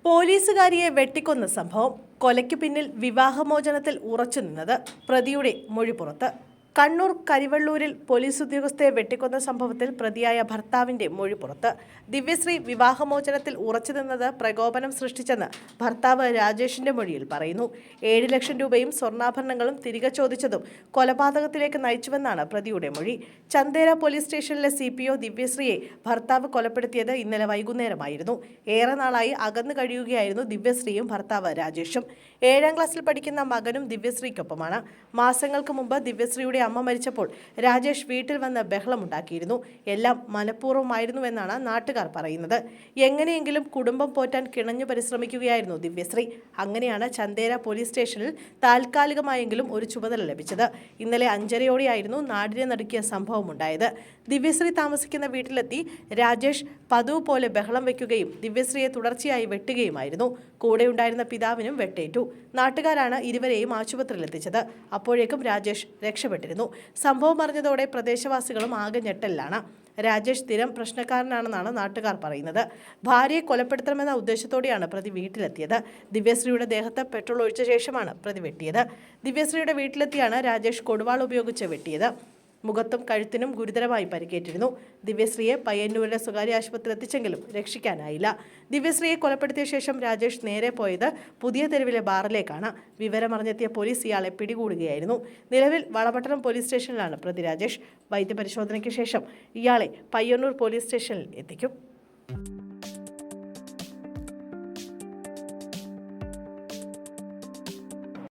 പോലീസുകാരിയെ വെട്ടിക്കൊന്ന സംഭവം. കൊലയ്ക്ക് പിന്നിൽ വിവാഹമോചനത്തിൽ ഉറച്ചുനിന്നത്. പ്രതിയുടെ മൊഴി പുറത്ത്. കണ്ണൂർ കരിവള്ളൂരിൽ പോലീസ് ഉദ്യോഗസ്ഥയെ വെട്ടിക്കൊന്ന സംഭവത്തിൽ പ്രതിയായ ഭർത്താവിന്റെ മൊഴി പുറത്ത്. ദിവ്യശ്രീ വിവാഹമോചനത്തിൽ ഉറച്ചുനിന്നത് പ്രകോപനം സൃഷ്ടിച്ചെന്ന് ഭർത്താവ് രാജേഷിന്റെ മൊഴിയിൽ പറയുന്നു. 7 ലക്ഷം രൂപയും സ്വർണ്ണാഭരണങ്ങളും തിരികെ ചോദിച്ചതും കൊലപാതകത്തിലേക്ക് നയിച്ചുവെന്നാണ് പ്രതിയുടെ മൊഴി. ചന്തേര പോലീസ് സ്റ്റേഷനിലെ CPO ദിവ്യശ്രീയെ ഭർത്താവ് കൊലപ്പെടുത്തിയത് ഇന്നലെ വൈകുന്നേരമായിരുന്നു. ഏറെ നാളായി അകന്നു കഴിയുകയായിരുന്നു ദിവ്യശ്രീയും ഭർത്താവ് രാജേഷും. 7ാം ക്ലാസ്സിൽ പഠിക്കുന്ന മകനും ദിവ്യശ്രീക്കൊപ്പമാണ്. മാസങ്ങൾക്ക് മുമ്പ് ദിവ്യശ്രീയുടെ അമ്മ മരിച്ചപ്പോൾ രാജേഷ് വീട്ടിൽ വന്ന് ബഹളമുണ്ടാക്കിയിരുന്നു. എല്ലാം മനഃപൂർവ്വമായിരുന്നുവെന്നാണ് നാട്ടുകാർ പറയുന്നത്. എങ്ങനെയെങ്കിലും കുടുംബം പോറ്റാൻ കിണഞ്ഞു പരിശ്രമിക്കുകയായിരുന്നു ദിവ്യശ്രീ. അങ്ങനെയാണ് ചന്തേര പോലീസ് സ്റ്റേഷനിൽ താൽക്കാലികമായെങ്കിലും ഒരു ചുമതല ലഭിച്ചത്. ഇന്നലെ 5:30യോടെയായിരുന്നു നാടിനെ നടുക്കിയ സംഭവമുണ്ടായത്. ദിവ്യശ്രീ താമസിക്കുന്ന വീട്ടിലെത്തി രാജേഷ് പതിവ് പോലെ ബഹളം വയ്ക്കുകയും ദിവ്യശ്രീയെ തുടർച്ചയായി വെട്ടുകയുമായിരുന്നു. കൂടെയുണ്ടായിരുന്ന പിതാവിനും വെട്ടേറ്റു. നാട്ടുകാരാണ് ഇരുവരെയും ആശുപത്രിയിലെത്തിച്ചത്. അപ്പോഴേക്കും രാജേഷ് രക്ഷപ്പെട്ടിരുന്നു. സംഭവം അറിഞ്ഞതോടെ പ്രദേശവാസികളും ആകെ ഞെട്ടലിലാണ്. രാജേഷ് സ്ഥിരം പ്രശ്നക്കാരനാണെന്നാണ് നാട്ടുകാർ പറയുന്നത്. ഭാര്യയെ കൊലപ്പെടുത്തണമെന്ന ഉദ്ദേശത്തോടെയാണ് പ്രതി വീട്ടിലെത്തിയത്. ദിവ്യശ്രീയുടെ ദേഹത്ത് പെട്രോൾ ഒഴിച്ച ശേഷമാണ് പ്രതി വെട്ടിയത്. ദിവ്യശ്രീയുടെ വീട്ടിലെത്തിയാണ് രാജേഷ് കൊടുവാൾ ഉപയോഗിച്ച് വെട്ടിയത്. മുഖത്തും കഴുത്തിനും ഗുരുതരമായി പരിക്കേറ്റിരുന്നു. ദിവ്യശ്രീയെ പയ്യന്നൂരിലെ സ്വകാര്യ ആശുപത്രിയിൽ എത്തിച്ചെങ്കിലും രക്ഷിക്കാനായില്ല. ദിവ്യശ്രീയെ കൊലപ്പെടുത്തിയ ശേഷം രാജേഷ് നേരെ പോയത് പുതിയ തെരുവിലെ ബാറിലേക്കാണ്. വിവരമറിഞ്ഞെത്തിയ പോലീസ് ഇയാളെ പിടികൂടുകയായിരുന്നു. നിലവിൽ വളപട്ടണം പോലീസ് സ്റ്റേഷനിലാണ് പ്രതി രാജേഷ്. വൈദ്യപരിശോധനയ്ക്ക് ശേഷം ഇയാളെ പയ്യന്നൂർ പോലീസ് സ്റ്റേഷനിൽ എത്തിക്കും.